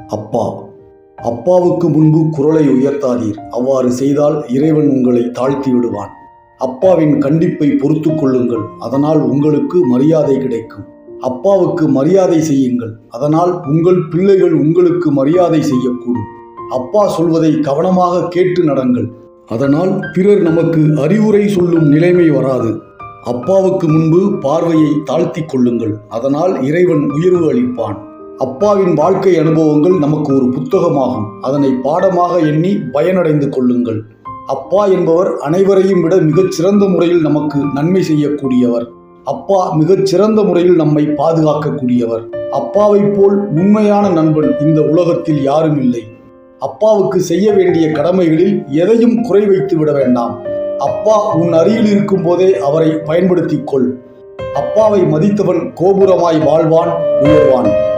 அப்பா. அப்பாவுக்கு முன்பு குரலை உயர்த்தாதீர். அவ்வாறு செய்தால் இறைவன் உங்களை தாழ்த்தி விடுவான். அப்பாவின் கண்டிப்பை பொறுத்து கொள்ளுங்கள். அதனால் உங்களுக்கு மரியாதை கிடைக்கும். அப்பாவுக்கு மரியாதை செய்யுங்கள். அதனால் உங்கள் பிள்ளைகள் உங்களுக்கு மரியாதை செய்யக்கூடும். அப்பா சொல்வதை கவனமாக கேட்டு நடங்கள். அதனால் பிறர் நமக்கு அறிவுரை சொல்லும் நிலைமை வராது. அப்பாவுக்கு முன்பு பார்வையை தாழ்த்தி கொள்ளுங்கள். அதனால் இறைவன் உயர்வு அளிப்பான். அப்பாவின் வாழ்க்கை அனுபவங்கள் நமக்கு ஒரு புத்தகமாகும். அதனை பாடமாக எண்ணி பயனடைந்து கொள்ளுங்கள். அப்பா என்பவர் அனைவரையும் விட மிகச்சிறந்த முறையில் நமக்கு நன்மை செய்யக்கூடியவர். அப்பா மிகச்சிறந்த முறையில் நம்மை பாதுகாக்கக்கூடியவர். அப்பாவை போல் உண்மையான நண்பன் இந்த உலகத்தில் யாரும் இல்லை. அப்பாவுக்கு செய்ய வேண்டிய கடமைகளில் எதையும் குறை வைத்து விட வேண்டாம். அப்பா உன் அருகில் இருக்கும் போதே அவரை பயன்படுத்திக் கொள். அப்பாவை மதித்தவன் கோபுரமாய் வாழ்வான், உயர்வான்.